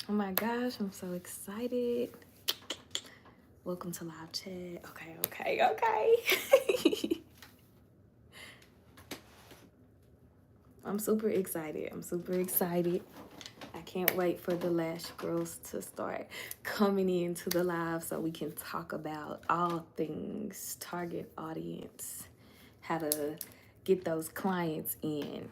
Oh my gosh, I'm so excited. Welcome to live chat. Okay. I'm super excited. I can't wait for the Lash girls to start coming into the live so we can talk about all things target audience, how to get those clients in.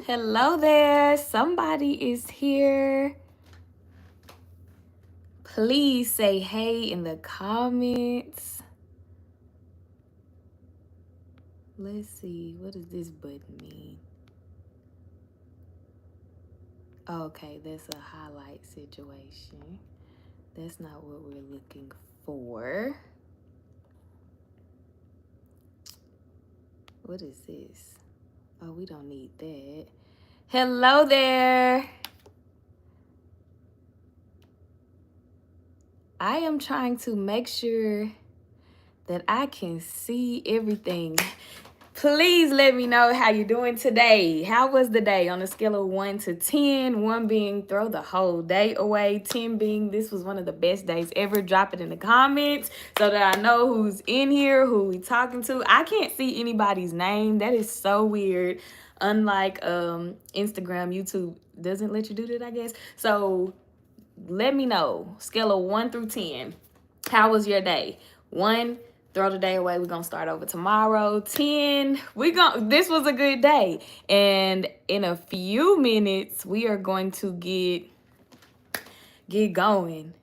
Hello there. Somebody is here. Please say hey in the comments. Let's see. What does this button mean? Okay, that's a highlight situation. That's not what we're looking for. What is this? Oh, we don't need that. Hello there. I am trying to make sure that I can see everything. Please let me know how you're doing today. How was the day on a scale of 1 to 10? 1 being throw the whole day away. 10 being this was one of the best days ever. Drop it in the comments so that I know who's in here, who we talking to. I can't see anybody's name. That is so weird. Unlike Instagram, YouTube doesn't let you do that, I guess. So let me know. Scale of 1 through 10. How was your day? 1, throw the day away. We're gonna start over tomorrow. 10, this was a good day. And in a few minutes, we are going to get going.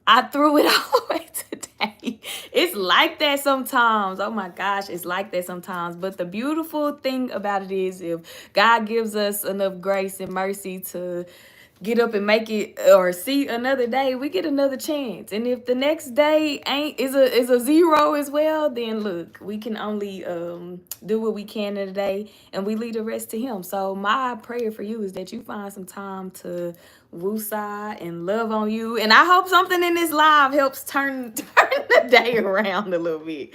I threw it all away today. It's like that sometimes. Oh my gosh, it's like that sometimes. But the beautiful thing about it is if God gives us enough grace and mercy to get up and make it or see another day, we get another chance. And if the next day is a 0 as well, then look, we can only do what we can in a day and we leave the rest to him. So my prayer for you is that you find some time to woosah and love on you. And I hope something in this live helps turn the day around a little bit.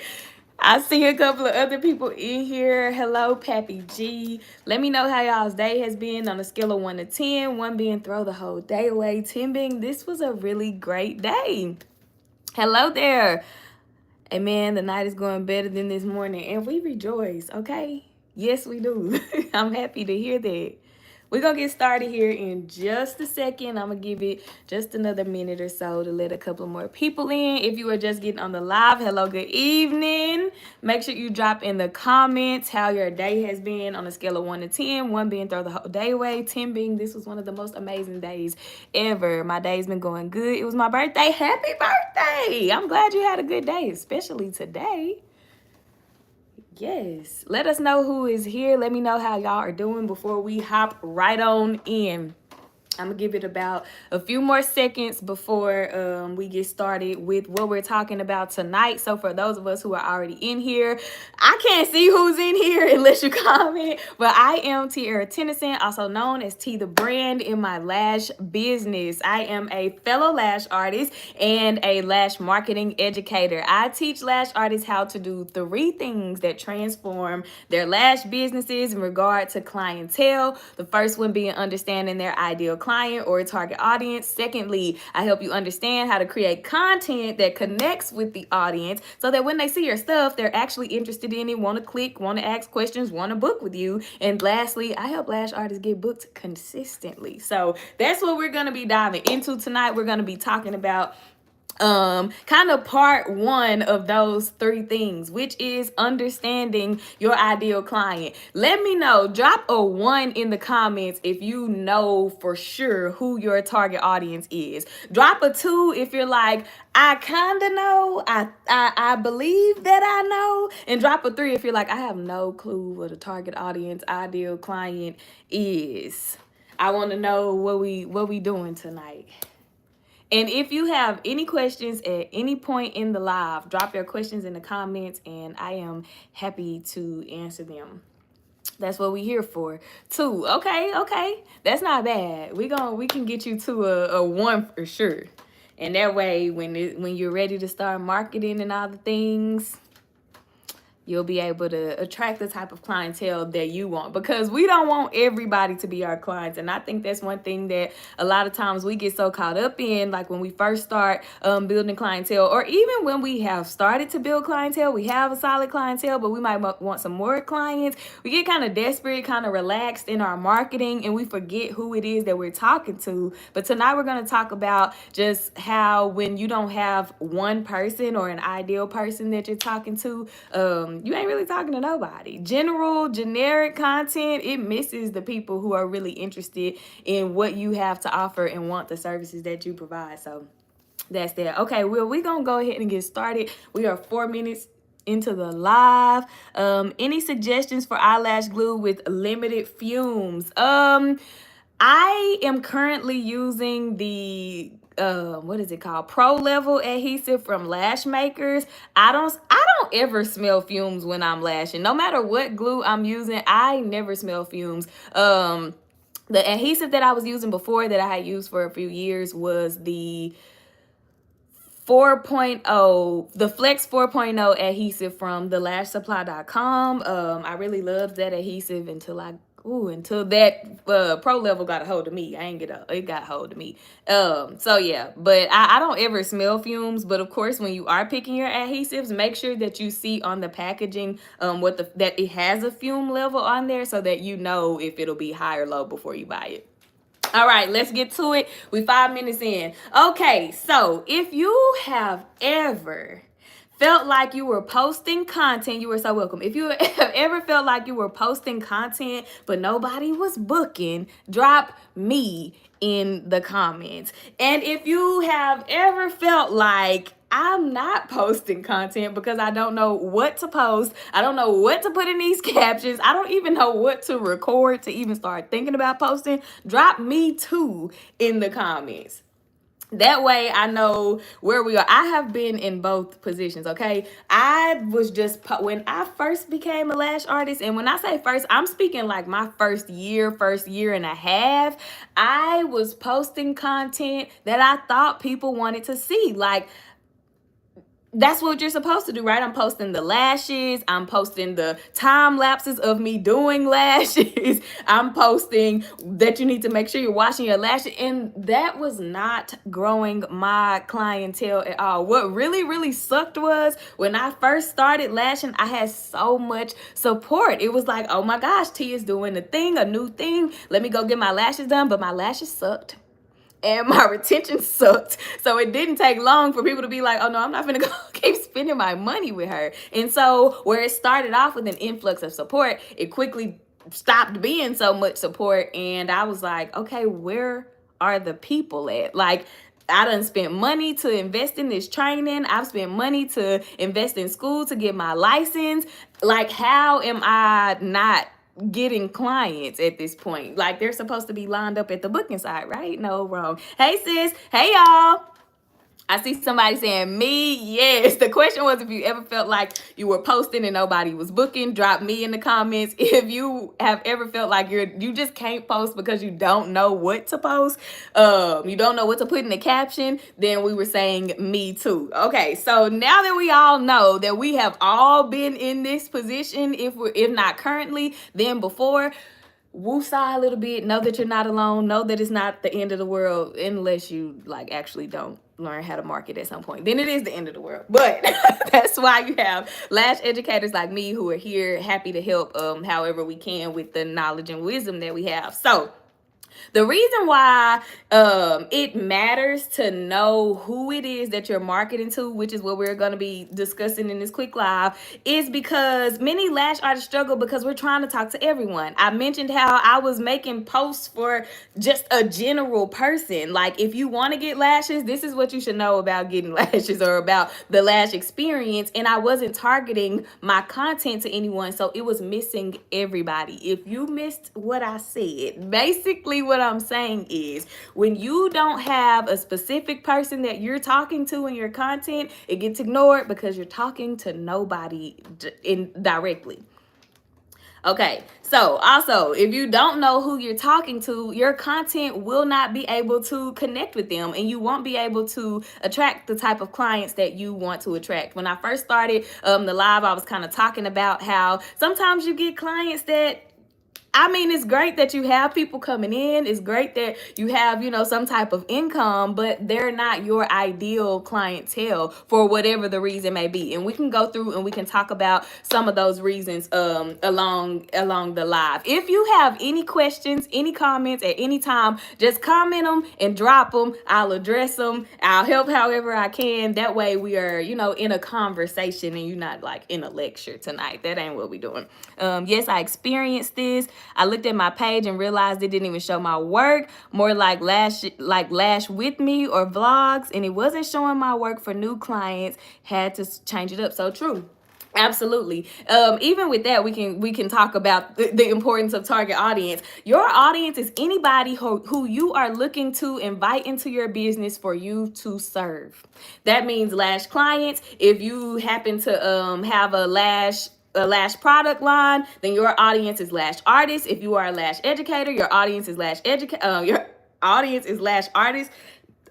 I see a couple of other people in here. Hello, Pappy G. Let me know how y'all's day has been on a scale of 1 to 10. 1 being throw the whole day away. 10 being this was a really great day. Hello there. Amen. The night is going better than this morning. And we rejoice, okay? Yes, we do. I'm happy to hear that. We're going to get started here in just a second. I'm going to give it just another minute or so to let a couple more people in. If you are just getting on the live, hello, good evening. Make sure you drop in the comments how your day has been on a scale of 1 to 10. 1 being throw the whole day away. 10 being this was one of the most amazing days ever. My day's been going good. It was my birthday. Happy birthday. I'm glad you had a good day, especially today. Yes. Let us know who is here. Let me know how y'all are doing before we hop right on in. I'm going to give it about a few more seconds before we get started with what we're talking about tonight. So for those of us who are already in here, I can't see who's in here unless you comment, but I am Tiara Tennyson, also known as T the Brand in my lash business. I am a fellow lash artist and a lash marketing educator. I teach lash artists how to do 3 things that transform their lash businesses in regard to clientele. The first one being understanding their ideal client or target audience. Secondly, I help you understand how to create content that connects with the audience so that when they see your stuff, they're actually interested in it, want to click, want to ask questions, want to book with you. And lastly, I help lash artists get booked consistently. So that's what we're going to be diving into tonight. We're going to be talking about kind of part one of those three things, which is understanding your ideal client. Let me know, drop a 1 in the comments if you know for sure who your target audience is. Drop a 2 if you're like, I kind of know, I believe that I know. And drop a 3 if you're like, I have no clue what a target audience ideal client is. I want to know what we doing tonight. And if you have any questions at any point in the live, drop your questions in the comments and I am happy to answer them. That's what we here for. 2. Okay. That's not bad. We can get you to a 1 for sure. And that way when you're ready to start marketing and all the things, you'll be able to attract the type of clientele that you want, because we don't want everybody to be our clients. And I think that's one thing that a lot of times we get so caught up in, like when we first start building clientele, or even when we have started to build clientele, we have a solid clientele, but we might want some more clients. We get kind of desperate, kind of relaxed in our marketing, and we forget who it is that we're talking to. But tonight we're going to talk about just how when you don't have one person or an ideal person that you're talking to, you ain't really talking to nobody. Generic content, it misses the people who are really interested in what you have to offer and want the services that you provide. So that's that. Okay, well, we're going to go ahead and get started. We are 4 minutes into the live. Any suggestions for eyelash glue with limited fumes? I am currently using the what is it called, pro level adhesive from Lash Makers. I don't ever smell fumes when I'm lashing. No matter what glue I'm using, I never smell fumes. The adhesive that I was using before, that I had used for a few years, was the 4.0, the Flex 4.0 adhesive from thelashsupply.com. I really loved that adhesive until that pro level got a hold of me. It got a hold of me. So yeah, but I don't ever smell fumes. But of course, when you are picking your adhesives, make sure that you see on the packaging that it has a fume level on there, so that you know if it'll be high or low before you buy it. All right, let's get to it. We 5 minutes in. Okay, so if you have ever felt like you were posting content, you were so welcome. If you have ever felt like you were posting content but nobody was booking, drop me in the comments. And if you have ever felt like I'm not posting content because I don't know what to post, I don't know what to put in these captions, I don't even know what to record to even start thinking about posting, drop me too in the comments. That way I know where we are. I have been in both positions, okay? I was just, when I first became a lash artist, and when I say first, I'm speaking like my first year and a half, I was posting content that I thought people wanted to see. Like, that's what you're supposed to do, right? I'm posting the lashes. I'm posting the time lapses of me doing lashes. I'm posting that you need to make sure you're washing your lashes. And that was not growing my clientele at all. What really, really sucked was when I first started lashing, I had so much support. It was like, oh my gosh, T is doing a new thing. Let me go get my lashes done. But my lashes sucked. And my retention sucked. So it didn't take long for people to be like, oh no, I'm not gonna go keep spending my money with her. And so where it started off with an influx of support, it quickly stopped being so much support. And I was like, okay, where are the people at? Like, I done spent money to invest in this training. I've spent money to invest in school to get my license. Like, how am I not getting clients at this point? Like, they're supposed to be lined up at the booking side, right? No, wrong. Hey sis, hey y'all. I see somebody saying me. Yes. The question was, if you ever felt like you were posting and nobody was booking, drop me in the comments. If you have ever felt like you just can't post because you don't know what to post, you don't know what to put in the caption, then we were saying me too. Okay, so now that we all know that we have all been in this position, if not currently, then before, woosah a little bit. Know that you're not alone. Know that it's not the end of the world, unless you like actually don't learn how to market at some point. Then it is the end of the world. But that's why you have lash educators like me who are here, happy to help however we can with the knowledge and wisdom that we have. So The reason why it matters to know who it is that you're marketing to, which is what we're going to be discussing in this quick live, is because many lash artists struggle because we're trying to talk to everyone. I mentioned how I was making posts for just a general person. Like, if you want to get lashes, this is what you should know about getting lashes or about the lash experience. And I wasn't targeting my content to anyone, so it was missing everybody. If you missed what I said, basically what I'm saying is, when you don't have a specific person that you're talking to in your content, it gets ignored because you're talking to nobody directly. Okay, so also, if you don't know who you're talking to, your content will not be able to connect with them, and you won't be able to attract the type of clients that you want to attract. When I first started the live, I was kind of talking about how sometimes you get clients that, I mean, it's great that you have people coming in. It's great that you have, some type of income, but they're not your ideal clientele for whatever the reason may be. And we can go through and we can talk about some of those reasons along the live. If you have any questions, any comments at any time, just comment them and drop them. I'll address them. I'll help however I can. That way we are, in a conversation and you're not like in a lecture tonight. That ain't what we're doing. Yes, I experienced this. I looked at my page and realized it didn't even show my work, more like Lash with me or vlogs, and it wasn't showing my work for new clients. Had to change it up. So true. Absolutely. Even with that, we can talk about the importance of target audience. Your audience is anybody who you are looking to invite into your business for you to serve. That means lash clients. If you happen to have a lash product line, then your audience is lash artists. If you are a lash educator, your audience is lash artists.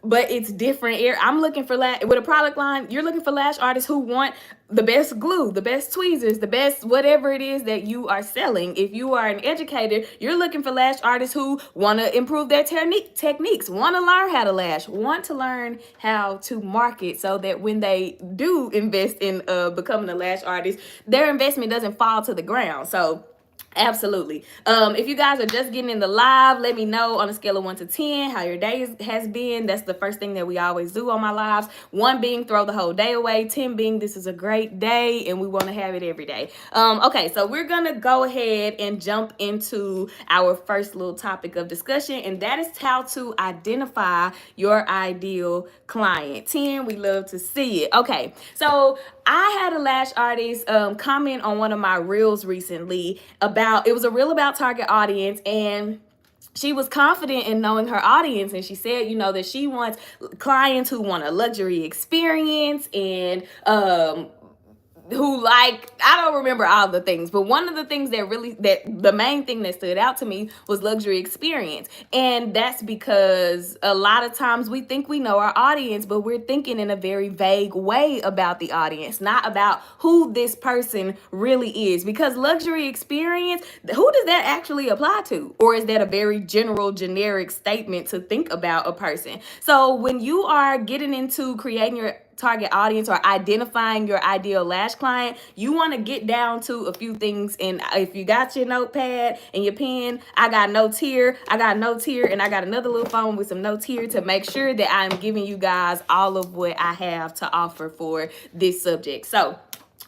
But it's different. I'm looking for lash with a product line. You're looking for lash artists who want the best glue, the best tweezers, the best whatever it is that you are selling. If you are an educator, you're looking for lash artists who want to improve their techniques, want to learn how to lash, want to learn how to market, so that when they do invest in becoming a lash artist, their investment doesn't fall to the ground. So absolutely. If you guys are just getting in the live, let me know on a scale of 1 to 10 how your day has been. That's the first thing that we always do on my lives. 1 being throw the whole day away, 10 being this is a great day and we want to have it every day. Okay, so we're gonna go ahead and jump into our first little topic of discussion, and that is how to identify your ideal client. 10, we love to see it. Okay, so I had a lash artist comment on one of my reels recently about, it was a reel about target audience, and she was confident in knowing her audience, and she said, that she wants clients who want a luxury experience and who, like, I don't remember all the things, but one of the things that the main thing that stood out to me was luxury experience. And that's because a lot of times we think we know our audience, but we're thinking in a very vague way about the audience, not about who this person really is. Because luxury experience, who does that actually apply to? Or is that a very general, generic statement to think about a person? So when you are getting into creating your target audience or identifying your ideal lash client, you want to get down to a few things. And if you got your notepad and your pen, I got notes here, and I got another little phone with some notes here to make sure that I'm giving you guys all of what I have to offer for this subject. So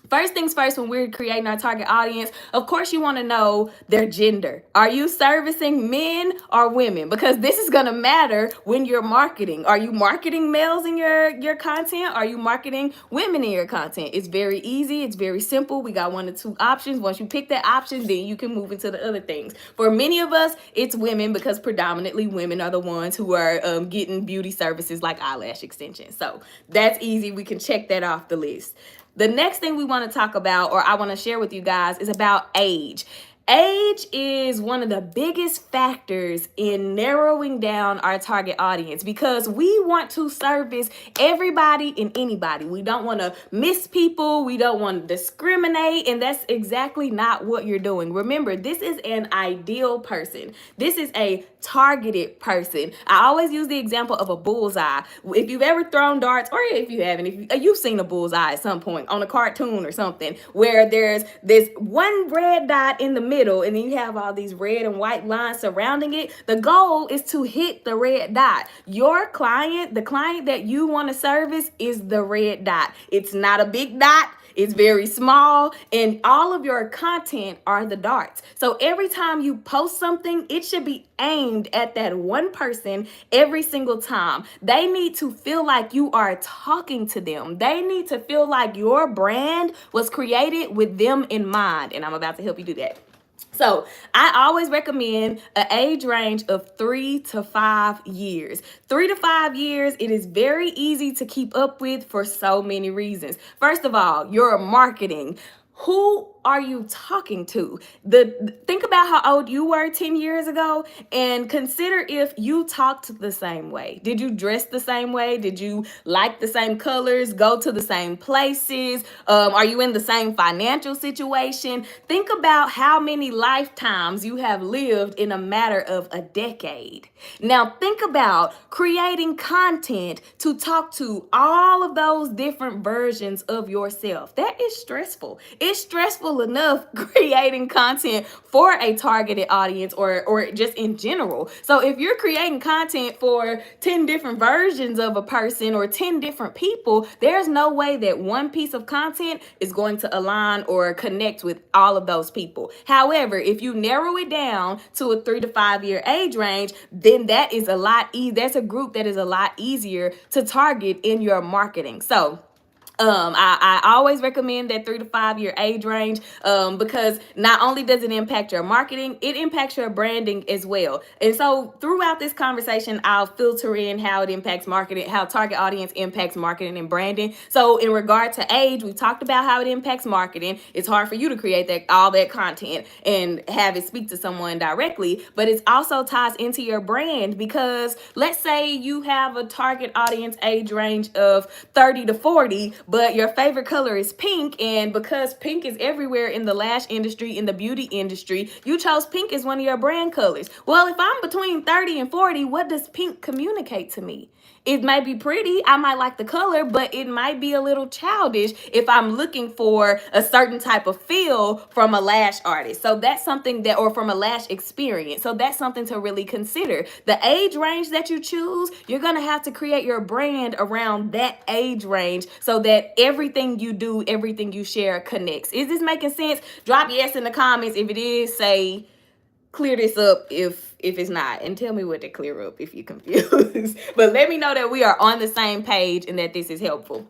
first things first, when we're creating our target audience, of course you want to know their gender. Are you servicing men or women? Because this is going to matter when you're marketing. Are you marketing males in your content? Are you marketing women in your content? It's very easy. It's very simple. We got 1 or 2 options. Once you pick that option, then you can move into the other things. For many of us, it's women, because predominantly women are the ones who are getting beauty services like eyelash extensions. So that's easy. We can check that off the list. The next thing we want to talk about, or I want to share with you guys, is about age. Age is one of the biggest factors in narrowing down our target audience, because we want to service everybody and anybody. We don't want to miss people. We don't want to discriminate. And that's exactly not what you're doing. Remember, this is an ideal person. This is a targeted person. I always use the example of a bullseye. If you've ever thrown darts, or if you haven't, if you've seen a bullseye at some point on a cartoon or something, where there's this one red dot in the middle middle, and then you have all these red and white lines surrounding it. The goal is to hit the red dot. Your client, the client that you want to service, is the red dot. It's not a big dot. It's very small, and all of your content are the darts. So every time you post something, it should be aimed at that one person every single time. They need to feel like you are talking to them. They need to feel like your brand was created with them in mind, and I'm about to help you do that. So I always recommend an age range of 3 to 5 years. 3 to 5 years, it is very easy to keep up with for so many reasons. First of all, your marketing. Who are you talking to? Think about how old you were 10 years ago and consider if you talked the same way. Did you dress the same way? Did you like the same colors? Go to the same places? Are you in the same financial situation? Think about how many lifetimes you have lived in a matter of a decade. Now think about creating content to talk to all of those different versions of yourself. That is stressful. It's stressful enough creating content for a targeted audience or just in general. So if you're creating content for 10 different versions of a person or 10 different people, there's no way that one piece of content is going to align or connect with all of those people. However, if you narrow it down to a 3 to 5 year age range, then that is a lot that's a group that is a lot easier to target in your marketing. So I always recommend that 3 to 5 year age range because not only does it impact your marketing, it impacts your branding as well. And so throughout this conversation, I'll filter in how it impacts marketing, how target audience impacts marketing and branding. So in regard to age, we talked about how it impacts marketing. It's hard for you to create all that content and have it speak to someone directly, but it also ties into your brand because let's say you have a target audience age range of 30 to 40, but your favorite color is pink, and because pink is everywhere in the lash industry, in the beauty industry, you chose pink as one of your brand colors. Well, if I'm between 30 and 40, what does pink communicate to me? It might be pretty, I might like the color, but it might be a little childish if I'm looking for a certain type of feel from a lash artist. So that's something that, or from a lash experience. So that's something to really consider. The age range that you choose, you're gonna have to create your brand around that age range so that everything you do, everything you share connects. Is this making sense? Drop yes in the comments. If it is, say, clear this up if it's not, and tell me what to clear up if you're confused. But let me know that we are on the same page and that this is helpful.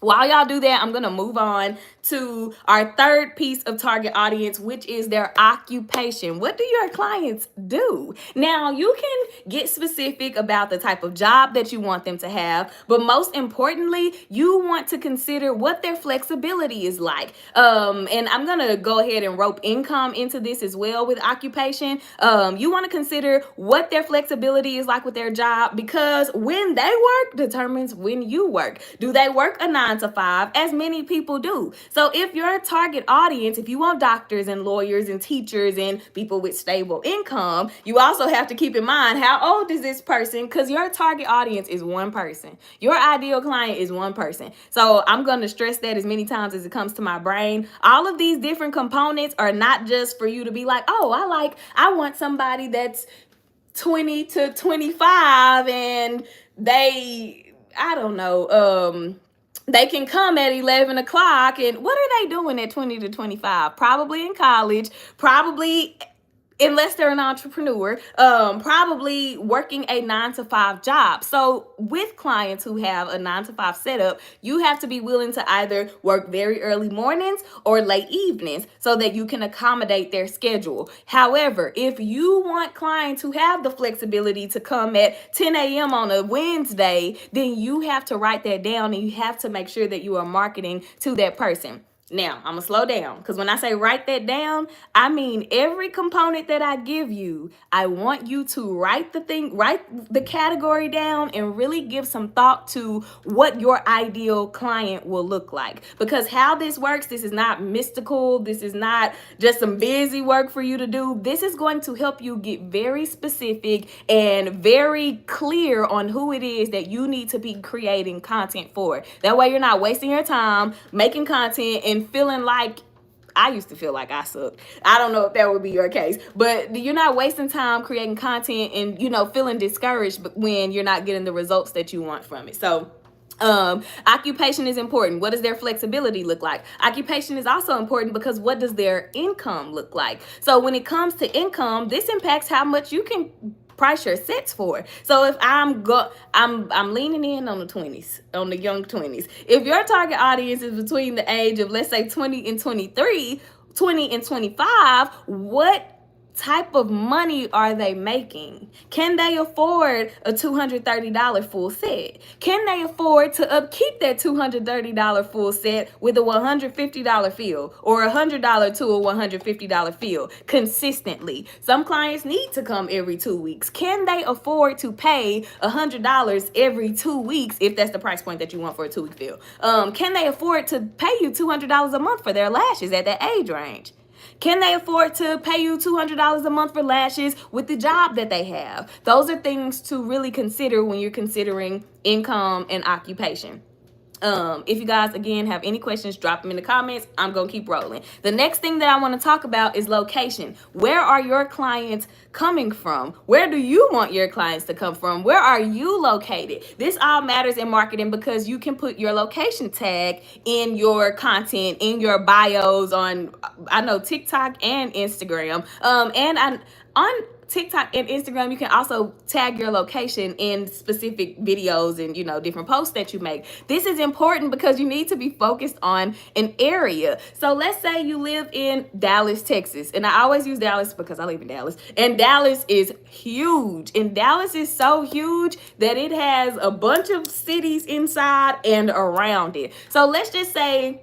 While y'all do that, I'm going to move on to our third piece of target audience, which is their occupation. What do your clients do? Now, you can get specific about the type of job that you want them to have, but most importantly, you want to consider what their flexibility is like. And I'm going to go ahead and rope income into this as well with occupation. You want to consider what their flexibility is like with their job, because when they work determines when you work. Do they work a 9 to 5, as many people do? So if your target audience, if you want doctors and lawyers and teachers and people with stable income, you also have to keep in mind, how old is this person? Because your target audience is one person. Your ideal client is one person. So I'm going to stress that as many times as it comes to my brain. All of these different components are not just for you to be like, oh, I want somebody that's 20 to 25 and I don't know, they can come at 11 o'clock, and what are they doing at 20 to 25? Probably in college, probably, unless they're an entrepreneur, probably working a 9 to 5 job. So with clients who have a 9 to 5 setup, you have to be willing to either work very early mornings or late evenings so that you can accommodate their schedule. However, if you want clients who have the flexibility to come at 10 a.m. on a Wednesday, then you have to write that down and you have to make sure that you are marketing to that person. Now, I'm going to slow down, because when I say write that down, I mean every component that I give you, I want you to write the category down and really give some thought to what your ideal client will look like. Because how this works, this is not mystical. This is not just some busy work for you to do. This is going to help you get very specific and very clear on who it is that you need to be creating content for. That way you're not wasting your time making content and feeling like I used to feel like I sucked. I don't know if that would be your case, but you're not wasting time creating content and, you know, feeling discouraged when you're not getting the results that you want from it. So occupation is important. What does their flexibility look like? Occupation is also important because what does their income look like? So when it comes to income, this impacts how much you can price your sets for. So if I'm leaning in on the 20s, on the young 20s. If your target audience is between the age of, let's say, 20 and 23, 20 and 25, what type of money are they making? Can they afford a $230 full set? Can they afford to upkeep that $230 full set with a $150 fee or a $100 to a $150 fee consistently? Some clients need to come every 2 weeks. Can they afford to pay $100 every 2 weeks if that's the price point that you want for a 2-week fee? Can they afford to pay you $200 a month for their lashes at that age range? Can they afford to pay you $200 a month for lashes with the job that they have? Those are things to really consider when you're considering income and occupation. If you guys, again, have any questions, drop them in the comments. I'm going to keep rolling. The next thing that I want to talk about is location. Where are your clients coming from? Where do you want your clients to come from? Where are you located? This all matters in marketing because you can put your location tag in your content, in your bios on, I know, TikTok and Instagram. On TikTok and Instagram, you can also tag your location in specific videos and, you know, different posts that you make. This is important because you need to be focused on an area. So let's say you live in Dallas, Texas, and I always use Dallas because I live in Dallas, and Dallas is huge. And Dallas is so huge that it has a bunch of cities inside and around it. So let's just say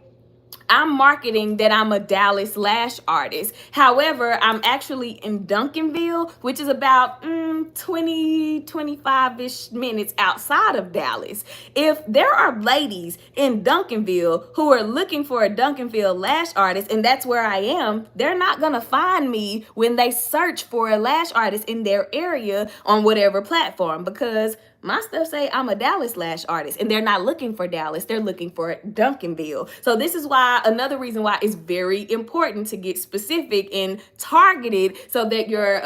I'm marketing that I'm a Dallas lash artist. However, I'm actually in Duncanville, which is about 25-ish minutes outside of Dallas. If there are ladies in Duncanville who are looking for a Duncanville lash artist, and that's where I am, they're not going to find me when they search for a lash artist in their area on whatever platform, because my stuff say I'm a Dallas lash artist, and they're not looking for Dallas. They're looking for Duncanville. So this is why, another reason why it's very important to get specific and targeted so that your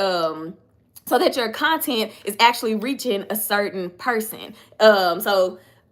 content is actually reaching a certain person.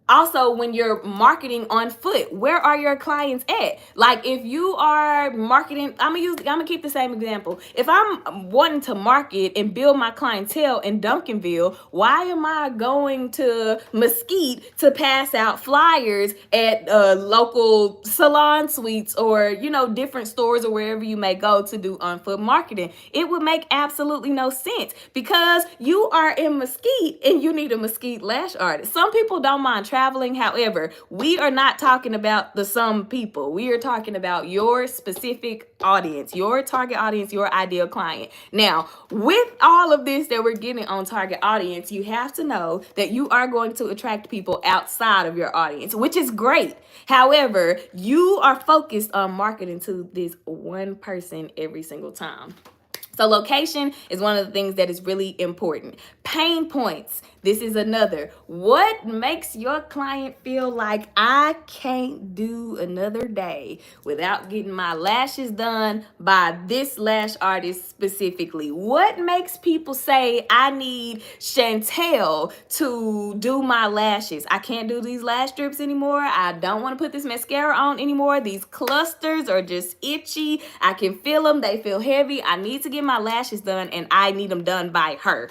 Also, when you're marketing on foot, where are your clients at? Like if you are marketing, I'm gonna keep the same example. If I'm wanting to market and build my clientele in Duncanville, why am I going to Mesquite to pass out flyers at local salon suites or, you know, different stores or wherever you may go to do on foot marketing? It would make absolutely no sense because you are in Mesquite and you need a Mesquite lash artist. Some people don't mind traveling. However, we are not talking about the some people. We are talking about your specific audience, your target audience, your ideal client. Now, with all of this that we're getting on target audience, you have to know that you are going to attract people outside of your audience, which is great. However, you are focused on marketing to this one person every single time. So location is one of the things that is really important. Pain points. This is another. What makes your client feel like I can't do another day without getting my lashes done by this lash artist specifically? What makes people say I need Clientele to do my lashes? I can't do these lash strips anymore. I don't want to put this mascara on anymore. These clusters are just itchy. I can feel them. They feel heavy. I need to get my lashes done and I need them done by her.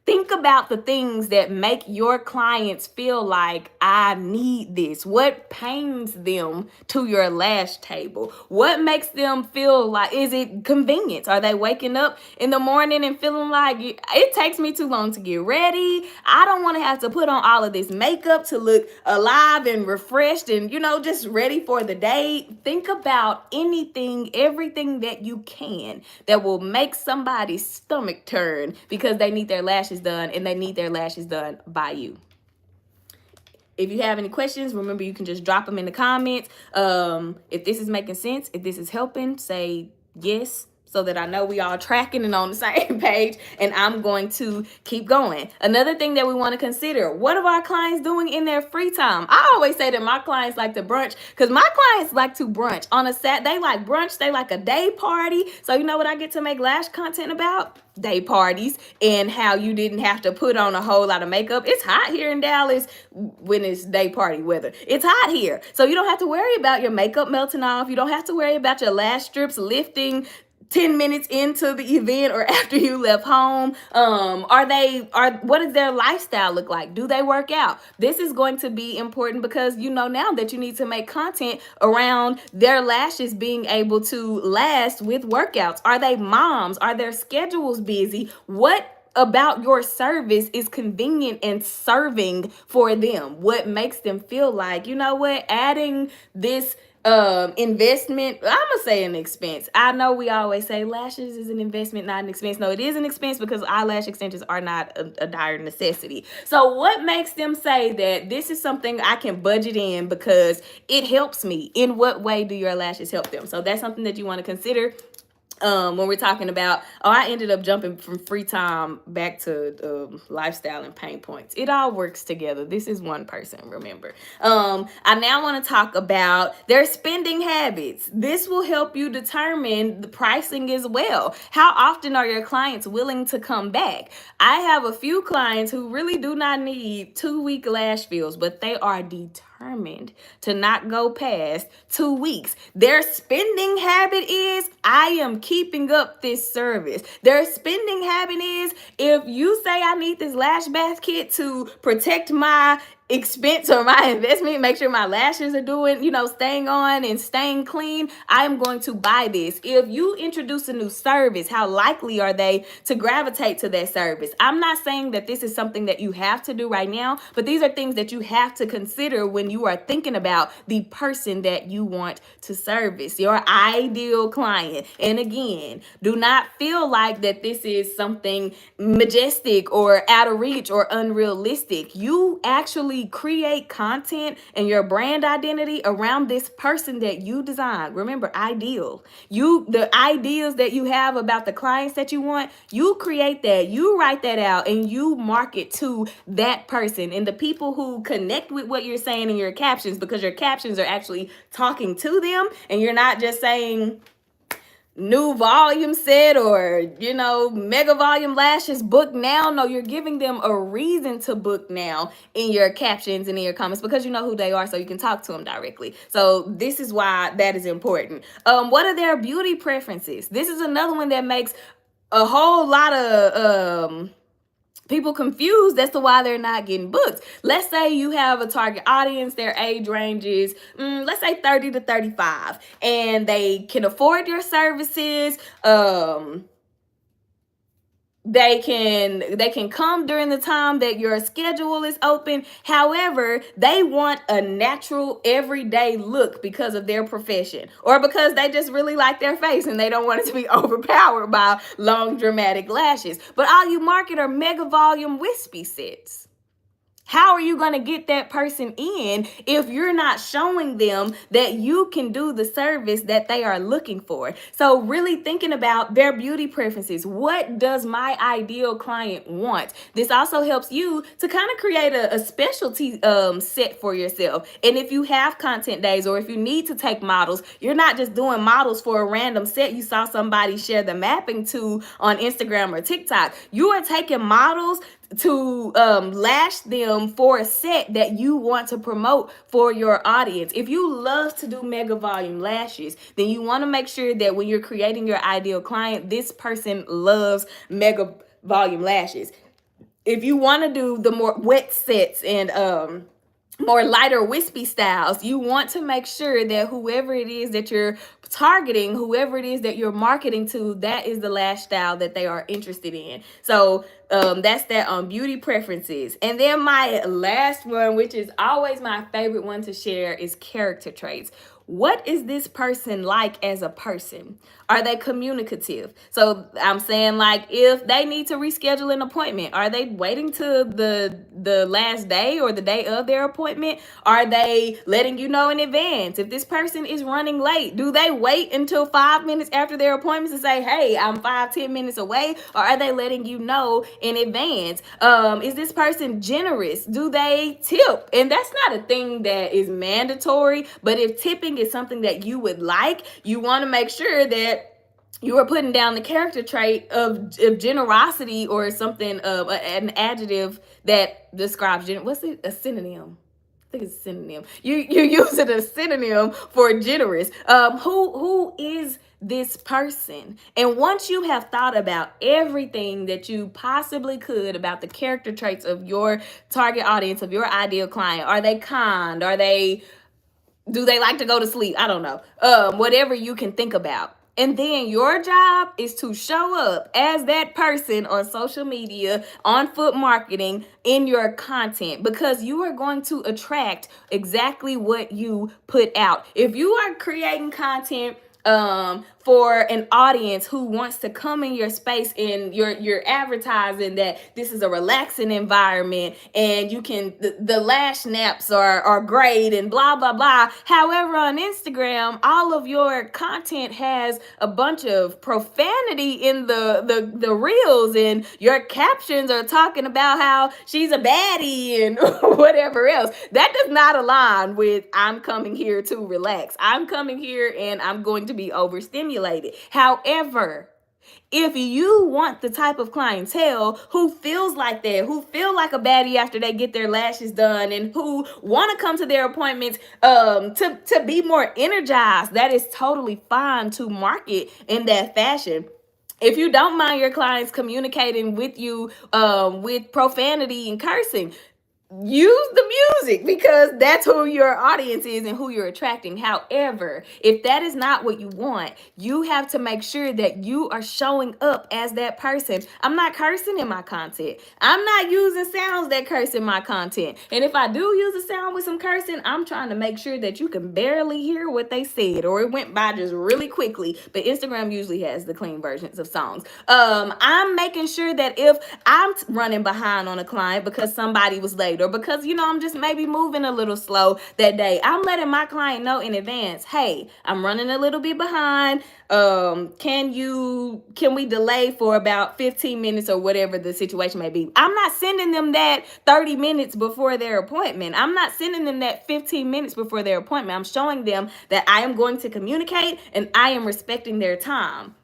Think about the things that make your clients feel like I need this. What pains them to your lash table? What makes them feel like, is it convenience? Are they waking up in the morning and feeling like it takes me too long to get ready? I don't want to have to put on all of this makeup to look alive and refreshed and, you know, just ready for the day. Think about everything that you can that will make somebody's stomach turn because they need their lashes done and they need their lashes done by you. If you have any questions, remember you can just drop them in the comments. If this is making sense, if this is helping, say yes, so that I know we all tracking and on the same page, and I'm going to keep going. Another thing that we want to consider, what are our clients doing in their free time? I always say that my clients like to brunch, because my clients like to brunch on a Saturday. They like brunch, they like a day party. So you know what I get to make lash content about? Day parties, and how you didn't have to put on a whole lot of makeup. It's hot here in Dallas when it's day party weather. It's hot here, so you don't have to worry about your makeup melting off. You don't have to worry about your lash strips lifting 10 minutes into the event or after you left home. What does their lifestyle look like? Do they work out? This is going to be important, because you know now that you need to make content around their lashes being able to last with workouts. Are they moms? Are their schedules busy? What about your service is convenient and serving for them? What makes them feel like, you know what, adding this investment, I'm gonna say an expense. I know we always say lashes is an investment, not an expense. No, it is an expense, because eyelash extensions are not a dire necessity. So what makes them say that this is something I can budget in because it helps me? In what way do your lashes help them? So that's something that you want to consider when we're talking about, I ended up jumping from free time back to lifestyle and pain points. It all works together. This is one person, remember. I now want to talk about their spending habits. This will help you determine the pricing as well. How often are your clients willing to come back? I have a few clients who really do not need 2-week lash fills, but they are determined to not go past 2 weeks. Their spending habit is, I am keeping up this service. Their spending habit is, if you say I need this lash bath kit to protect my expense or my investment, make sure my lashes are doing, staying on and staying clean, I am going to buy this. If you introduce a new service, how likely are they to gravitate to that service? I'm not saying that this is something that you have to do right now, but these are things that you have to consider when you are thinking about the person that you want to service, your ideal client. And again, do not feel like that this is something majestic or out of reach or unrealistic. You actually create content and your brand identity around this person that you design. Remember, ideal. The ideas that you have about the clients that you want, you create that, you write that out, and you market to that person. And the people who connect with what you're saying in your captions, because your captions are actually talking to them, and you're not just saying new volume set or mega volume lashes book now. No, you're giving them a reason to book now in your captions and in your comments, because you know who they are, so you can talk to them directly. So this is why that is important. What are their beauty preferences? This is another one that makes a whole lot of people confused as to why they're not getting booked. Let's say you have a target audience, their age ranges, let's say 30 to 35, and they can afford your services. They can come during the time that your schedule is open. However, they want a natural everyday look because of their profession, or because they just really like their face and they don't want it to be overpowered by long dramatic lashes. But all you market are mega volume wispy sets. How are you going to get that person in if you're not showing them that you can do the service that they are looking for? So really thinking about their beauty preferences. What does my ideal client want? This also helps you to kind of create a specialty set for yourself. And if you have content days, or if you need to take models, you're not just doing models for a random set you saw somebody share the mapping to on Instagram or TikTok. You are taking models to lash them for a set that you want to promote for your audience. If you love to do mega volume lashes, then you want to make sure that when you're creating your ideal client, this person loves mega volume lashes. If you want to do the more wet sets and more lighter wispy styles, you want to make sure that whoever it is that you're targeting, whoever it is that you're marketing to, that is the lash style that they are interested in. So that's that on beauty preferences. And then my last one, which is always my favorite one to share, is character traits. what is this person like as a person? Are they communicative? So I'm saying, like, if they need to reschedule an appointment, are they waiting to the last day or the day of their appointment? Are they letting you know in advance? If this person is running late, do they wait until 5 minutes after their appointments to say, hey, I'm 5-10 minutes away? Or are they letting you know in advance? Is this person generous? Do they tip? And that's not a thing that is mandatory, but if tipping is something that you would like, you want to make sure that you are putting down the character trait of generosity, or something of an adjective that describes what's it, a synonym? I think it's a synonym. You use it as a synonym for generous. Who is this person? And once you have thought about everything that you possibly could about the character traits of your target audience, of your ideal client, are they kind? Do they like to go to sleep? I don't know. Whatever you can think about. And then your job is to show up as that person on social media, on foot marketing, in your content, because you are going to attract exactly what you put out. If you are creating content for an audience who wants to come in your space, and you're advertising that this is a relaxing environment and you can the lash naps are great and blah blah blah. However, on Instagram, all of your content has a bunch of profanity in the reels, and your captions are talking about how she's a baddie and whatever else. That does not align with I'm coming here to relax. I'm coming here and I'm going to be overstimulated. However, if you want the type of clientele who feels like that, who feel like a baddie after they get their lashes done, and who want to come to their appointments to be more energized, that is totally fine to market in that fashion. If you don't mind your clients communicating with you with profanity and cursing, use the music, because that's who your audience is and who you're attracting. However, if that is not what you want, you have to make sure that you are showing up as that person. I'm not cursing in my content. I'm not using sounds that curse in my content. And if I do use a sound with some cursing, I'm trying to make sure that you can barely hear what they said, or it went by just really quickly. But Instagram usually has the clean versions of songs. I'm making sure that if I'm running behind on a client because somebody was late, or because, I'm just maybe moving a little slow that day, I'm letting my client know in advance, hey, I'm running a little bit behind. Can we delay for about 15 minutes or whatever the situation may be? I'm not sending them that 30 minutes before their appointment. I'm not sending them that 15 minutes before their appointment. I'm showing them that I am going to communicate and I am respecting their time.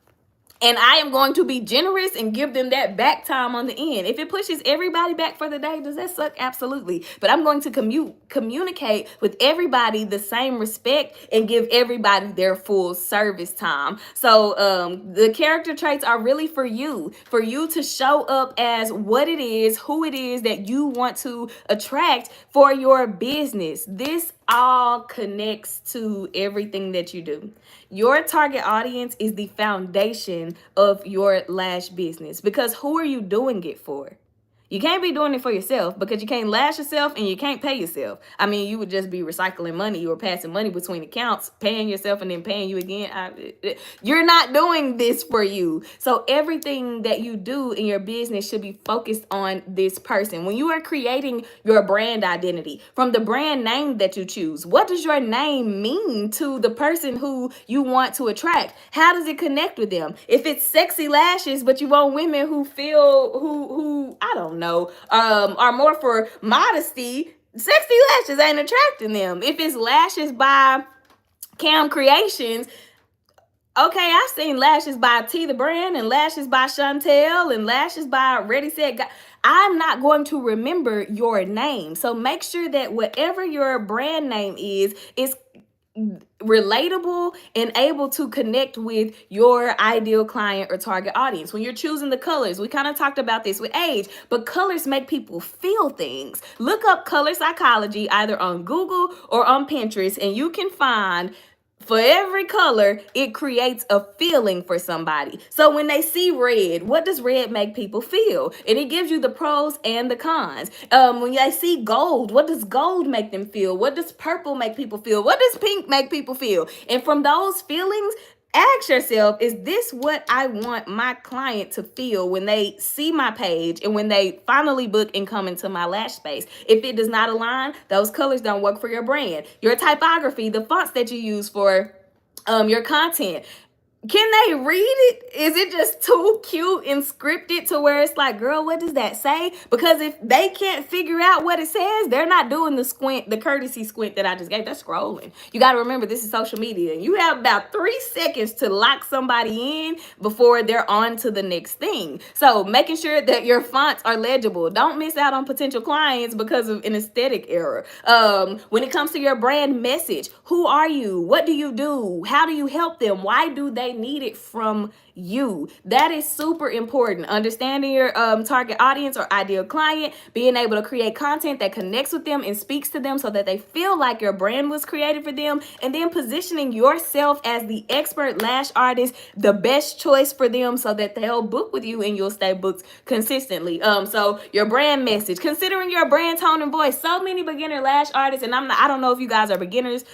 And I am going to be generous and give them that back time on the end. If it pushes everybody back for the day, does that suck? Absolutely. But I'm going to communicate with everybody the same respect and give everybody their full service time. So the character traits are really for you to show up as what it is, who it is that you want to attract for your business. This all connects to everything that you do. Your target audience is the foundation of your lash business, because who are you doing it for? You can't be doing it for yourself, because you can't lash yourself and you can't pay yourself. I mean, you would just be recycling money or passing money between accounts, paying yourself and then paying you again. You're not doing this for you. So everything that you do in your business should be focused on this person. When you are creating your brand identity, from the brand name that you choose, what does your name mean to the person who you want to attract? How does it connect with them? If it's sexy lashes, but you want women who feel, who I don't know, are more for modesty, sexy lashes ain't attracting them. If it's lashes by Cam Creations, okay, I've seen lashes by T the brand and lashes by Clientele and lashes by Ready Set Go. I'm not going to remember your name. So make sure that whatever your brand name is relatable and able to connect with your ideal client or target audience. When you're choosing the colors, we kind of talked about this with age, but colors make people feel things. Look up color psychology either on Google or on Pinterest, and you can find For every color, it creates a feeling for somebody. So when they see red, what does red make people feel? And it gives you the pros and the cons. When they see gold, what does gold make them feel? What does purple make people feel? What does pink make people feel? And from those feelings, ask yourself, is this what I want my client to feel when they see my page and when they finally book and come into my lash space? If it does not align, those colors don't work for your brand. Your typography, the fonts that you use for your content, can they read it? Is it just too cute and scripted to where it's like, girl, what does that say? Because if they can't figure out what it says, they're not doing the squint, the courtesy squint that I just gave. They're scrolling. You got to remember, this is social media. And you have about 3 seconds to lock somebody in before they're on to the next thing. So making sure that your fonts are legible. Don't miss out on potential clients because of an aesthetic error. When it comes to your brand message, who are you? What do you do? How do you help them? Why do they need it from you? That is super important. Understanding your target audience or ideal client, being able to create content that connects with them and speaks to them so that they feel like your brand was created for them, and then positioning yourself as the expert lash artist, the best choice for them, so that they'll book with you and you'll stay booked consistently. So your brand message, considering your brand tone and voice. So many beginner lash artists, and I don't know if you guys are beginners,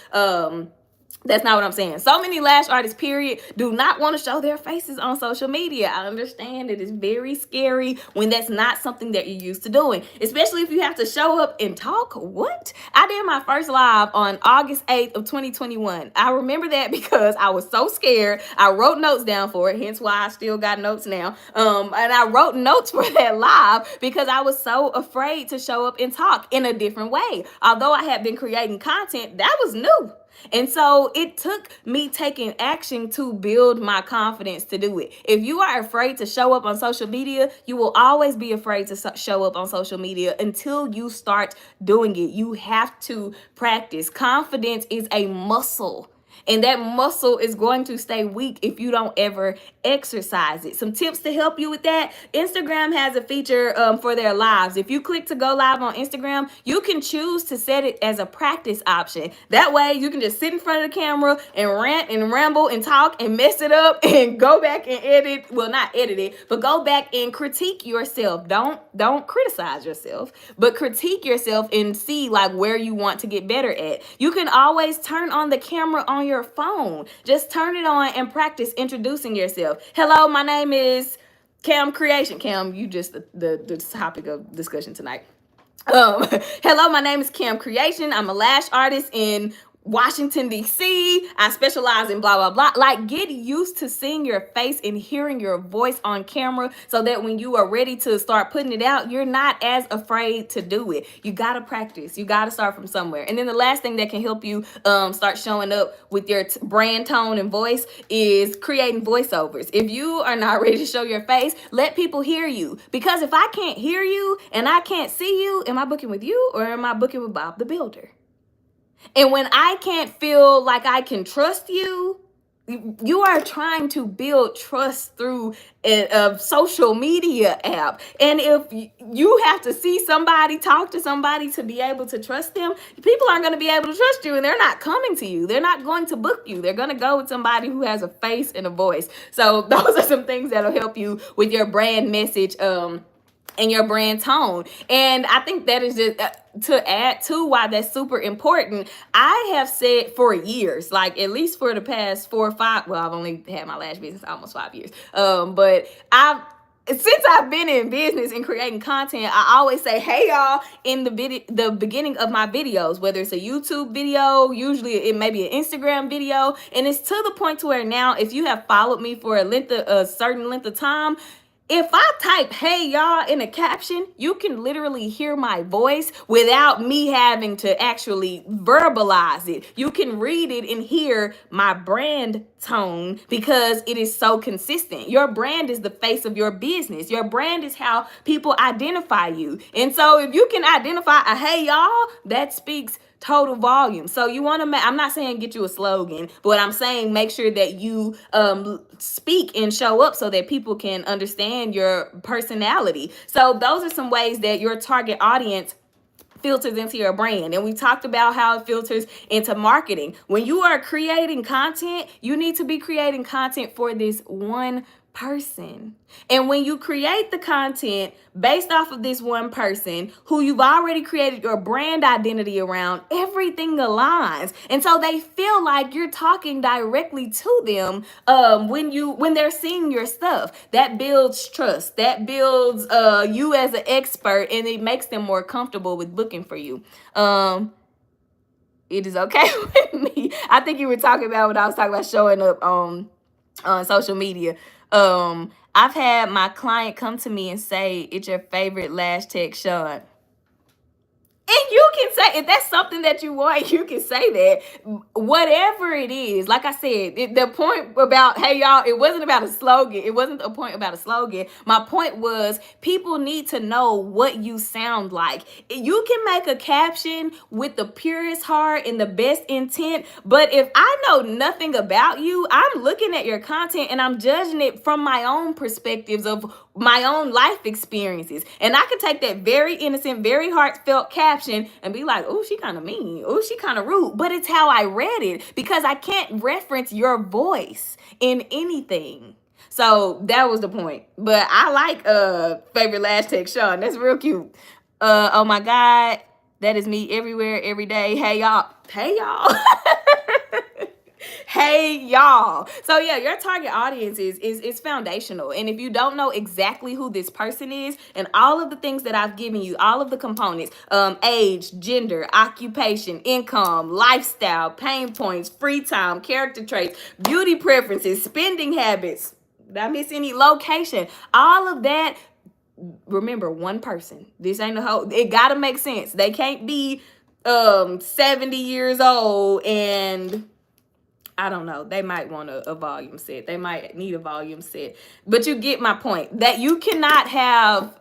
that's not what I'm saying. So many lash artists, period, do not want to show their faces on social media. I understand it is very scary when that's not something that you're used to doing, especially if you have to show up and talk. What? I did my first live on August 8th of 2021. I remember that because I was so scared. I wrote notes down for it, hence why I still got notes now. And I wrote notes for that live because I was so afraid to show up and talk in a different way. Although I had been creating content, that was new. And so it took me taking action to build my confidence to do it. If you are afraid to show up on social media, you will always be afraid to show up on social media until you start doing it. You have to practice. Confidence is a muscle. And that muscle is going to stay weak if you don't ever exercise it. Some tips to help you with that. Instagram has a feature for their lives. If you click to go live on Instagram, you can choose to set it as a practice option. That way you can just sit in front of the camera and rant and ramble and talk and mess it up and go back and edit. Well, not edit it, but go back and critique yourself. Don't criticize yourself, but critique yourself and see like where you want to get better at. You can always turn on the camera on your phone. Just turn it on and practice introducing yourself. Hello, my name is Cam Creation. Cam, you just the topic of discussion tonight. Hello, my name is Cam Creation. I'm a lash artist in Washington, D.C. I specialize in blah, blah, blah. Like, get used to seeing your face and hearing your voice on camera so that when you are ready to start putting it out, you're not as afraid to do it. You got to practice. You got to start from somewhere. And then the last thing that can help you start showing up with your brand tone and voice is creating voiceovers. If you are not ready to show your face, let people hear you. Because if I can't hear you and I can't see you, am I booking with you or am I booking with Bob the Builder? And when I can't feel like I can trust you, you are trying to build trust through a social media app. And if you have to see somebody, talk to somebody to be able to trust them, people aren't going to be able to trust you and they're not coming to you. They're not going to book you. They're going to go with somebody who has a face and a voice. So those are some things that'll help you with your brand message and your brand tone. And I think that is just to add to why that's super important. I have said for years, like at least for the past 4 or 5, well, I've only had my lash business almost 5 years. But since I've been in business and creating content, I always say, hey y'all, in the beginning of my videos, whether it's a YouTube video, usually it may be an Instagram video. And it's to the point to where now, if you have followed me for a certain length of time, if I type, hey y'all, in a caption, you can literally hear my voice without me having to actually verbalize it. You can read it and hear my brand tone because it is so consistent. Your brand is the face of your business. Your brand is how people identify you. And so if you can identify a hey y'all, that speaks total volume. So you want to I'm not saying get you a slogan, but I'm saying make sure that you speak and show up so that people can understand your personality. So those are some ways that your target audience filters into your brand. And we talked about how it filters into marketing. When you are creating content, you need to be creating content for this one person. And when you create the content based off of this one person who you've already created your brand identity around, everything aligns. And so they feel like you're talking directly to them when they're seeing your stuff. That builds trust. That builds you as an expert, and it makes them more comfortable with booking for you. It is okay with me. I think you were talking about when I was talking about showing up on social media. I've had my client come to me and say, "It's your favorite lash tech, Sean." And you can say, if that's something that you want, you can say that. Whatever it is, like I said, the point about, hey, y'all, it wasn't about a slogan. It wasn't a point about a slogan. My point was people need to know what you sound like. You can make a caption with the purest heart and the best intent, but if I know nothing about you, I'm looking at your content and I'm judging it from my own perspectives of my own life experiences. And I could take that very innocent, very heartfelt caption and be like, oh, she kind of mean. Oh, she kind of rude. But it's how I read it, because I can't reference your voice in anything. So that was the point. But I like favorite lash tech, Sean. That's real cute. Oh my God. That is me everywhere, every day. Hey, y'all. Hey, y'all. Hey, y'all. So yeah, your target audience is foundational. And if you don't know exactly who this person is and all of the things that I've given you, all of the components, age, gender, occupation, income, lifestyle, pain points, free time, character traits, beauty preferences, spending habits, did I miss any? Location, all of that. Remember, one person. This ain't a whole, it gotta make sense. They can't be 70 years old and I don't know. They might want a volume set. They might need a volume set. But you get my point. That you cannot have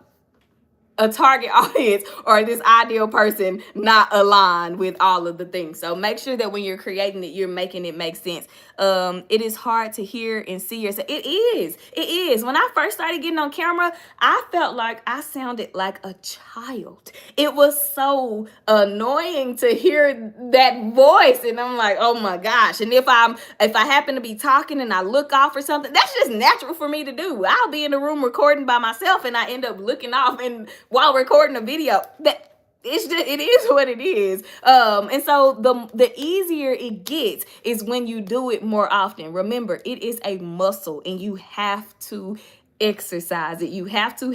a target audience or this ideal person not aligned with all of the things. So make sure that when you're creating it, you're making it make sense. It is hard to hear and see yourself. It is. When I first started getting on camera, I felt like I sounded like a child. It was so annoying to hear that voice, and I'm like, oh my gosh. And if I happen to be talking and I look off or something, that's just natural for me to do. I'll be in the room recording by myself and I end up looking off and while recording a video. That it's just, it is what it is. And so the easier it gets is when you do it more often. Remember, it is a muscle and you have to exercise it. You have to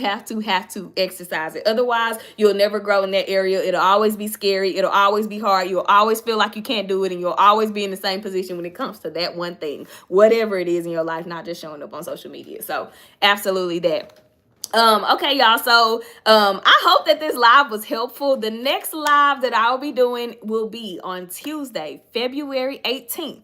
exercise it. Otherwise, you'll never grow in that area. It'll always be scary. It'll always be hard. You'll always feel like you can't do it, and you'll always be in the same position when it comes to that one thing, whatever it is in your life, not just showing up on social media. So absolutely that. Okay, y'all. So I hope that this live was helpful. The next live that I'll be doing will be on Tuesday, February 18th.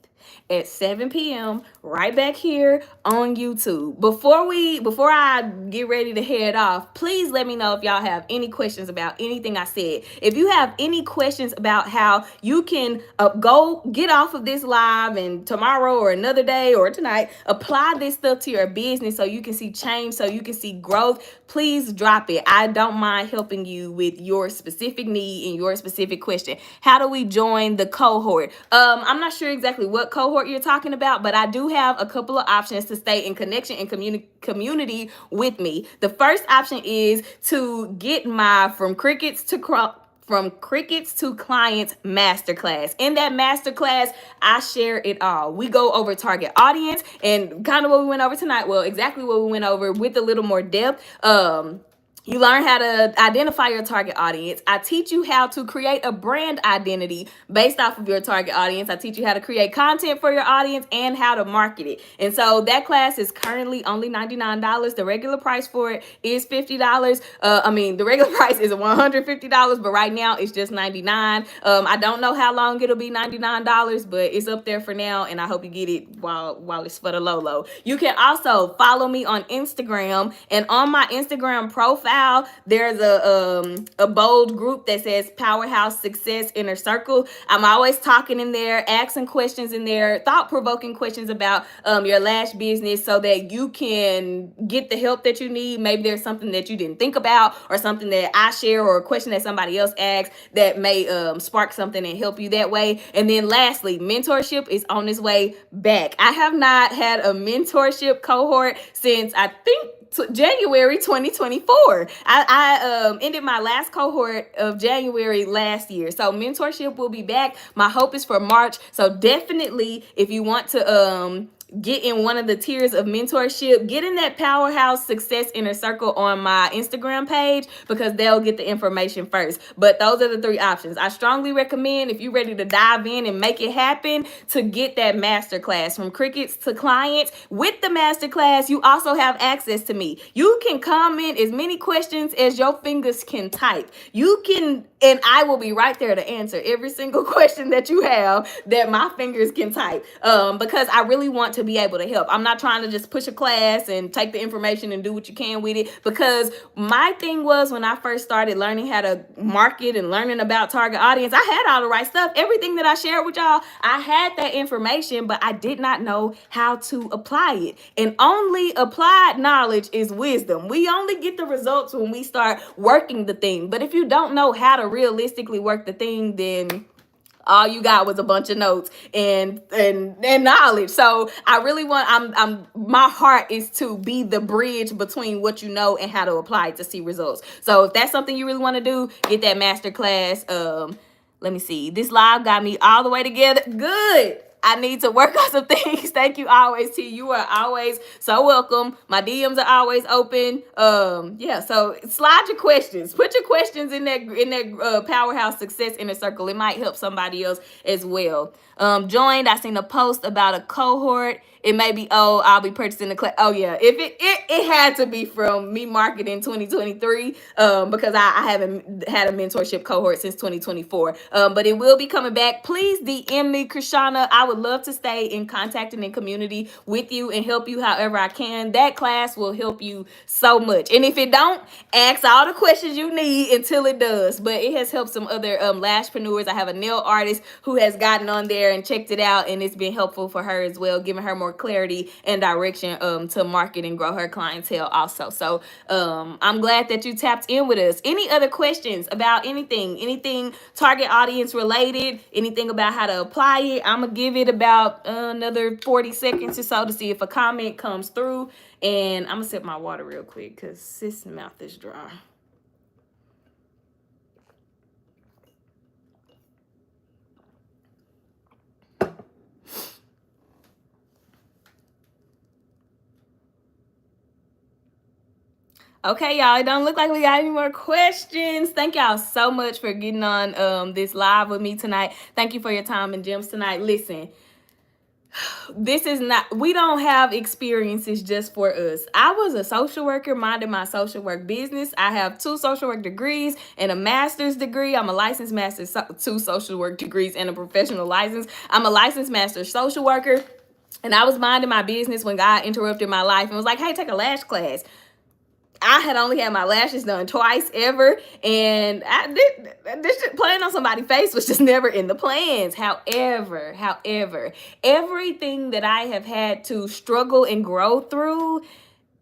At 7 p.m. right back here on YouTube. Before I get ready to head off, please let me know if y'all have any questions about anything I said. If you have any questions about how you can go get off of this live and tomorrow or another day or tonight, apply this stuff to your business so you can see change, so you can see growth, please drop it. I don't mind helping you with your specific need and your specific question. How do we join the cohort? I'm not sure exactly what cohort you're talking about, but I do have a couple of options to stay in connection and community with me. The first option is to get my From Crickets to Clients masterclass. In that masterclass, I share it all. We go over target audience and kind of what we went over tonight. Well, exactly what we went over with a little more depth. You learn how to identify your target audience. I teach you how to create a brand identity based off of your target audience. I teach you how to create content for your audience and how to market it. And so that class is currently only $99. The regular price for it is $50. The regular price is $150, but right now it's just $99. I don't know how long it'll be $99, but it's up there for now, and I hope you get it while it's for the low. You can also follow me on Instagram, and on my Instagram profile, profile, there's a bold group that says Powerhouse Success Inner Circle. I'm always talking in there, asking questions in there, thought-provoking questions about your lash business so that you can get the help that you need. Maybe there's something that you didn't think about, or something that I share, or a question that somebody else asks that may spark something and help you that way. And then lastly, mentorship is on its way back. I have not had a mentorship cohort since I think January 2024. I ended my last cohort of January last year. So mentorship will be back. My hope is for March. So definitely, if you want to get in one of the tiers of mentorship, get in that Powerhouse Success Inner Circle on my Instagram page, because they'll get the information first. But those are the three options. I strongly recommend, if you're ready to dive in and make it happen, to get that masterclass from crickets to clients. With the masterclass, you also have access to me. You can comment as many questions as your fingers can type. You can, and I will be right there to answer every single question that you have that my fingers can type, because I really want to be able to help. I'm not trying to just push a class and take the information and do what you can with it, because my thing was, when I first started learning how to market and learning about target audience, I had all the right stuff. Everything that I shared with y'all, I had that information, but I did not know how to apply it. And only applied knowledge is wisdom. We only get the results when we start working the thing. But if you don't know how to realistically work the thing, then all you got was a bunch of notes and knowledge. So I really want, my heart is to be the bridge between what you know and how to apply it to see results. So if that's something you really want to do, get that masterclass. Let me see. This live got me all the way together. Good. I need to work on some things. Thank you always, T. You are always so welcome. My DMs are always open. Yeah, so slide your questions. Put your questions in that Powerhouse Success Inner Circle. It might help somebody else as well. Joined. I seen a post about a cohort. It may be, oh, I'll be purchasing the class. Oh yeah, if it had to be from me marketing 2023, because I haven't had a mentorship cohort since 2024. But it will be coming back. Please DM me, Krishana. I would love to stay in contact and in community with you and help you however I can. That class will help you so much. And if it don't, ask all the questions you need until it does. But it has helped some other lashpreneurs. I have a nail artist who has gotten on there and checked it out, and it's been helpful for her as well, giving her more clarity and direction to market and grow her clientele also. So I'm glad that you tapped in with us. Any other questions about anything target audience related, anything about how to apply it? I'm gonna give it about another 40 seconds or so to see if a comment comes through, and I'm gonna sip my water real quick because sis' mouth is dry. Okay, y'all, it don't look like we got any more questions. Thank y'all so much for getting on this live with me tonight. Thank you for your time and gems tonight. Listen, this is not, we don't have experiences just for us. I was a social worker, minding my social work business. I have 2 social work degrees and a master's degree. I'm a licensed master, 2 social work degrees and a professional license. I'm a licensed master social worker. And I was minding my business when God interrupted my life and was like, hey, take a lash class. I had only had my lashes done twice ever, and this playing on somebody's face was just never in the plans. However, everything that I have had to struggle and grow through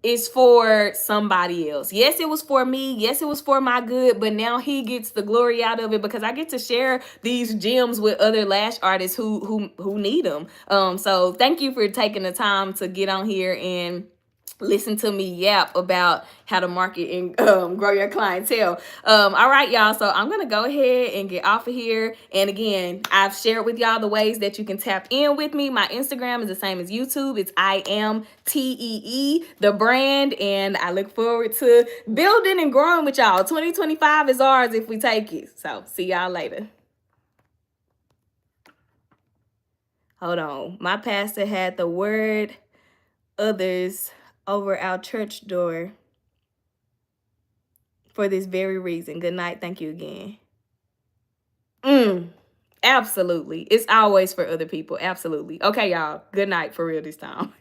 is for somebody else. Yes, it was for me. Yes, it was for my good, but now he gets the glory out of it because I get to share these gems with other lash artists who need them. So thank you for taking the time to get on here and listen to me yap about how to market and grow your clientele. All right, y'all. So I'm going to go ahead and get off of here. And again, I've shared with y'all the ways that you can tap in with me. My Instagram is the same as YouTube. It's I am TEE, the brand. And I look forward to building and growing with y'all. 2025 is ours if we take it. So see y'all later. Hold on. My pastor had the word others over our church door for this very reason. Good night. Thank you again. Absolutely. It's always for other people. Absolutely. Okay, y'all. Good night for real this time.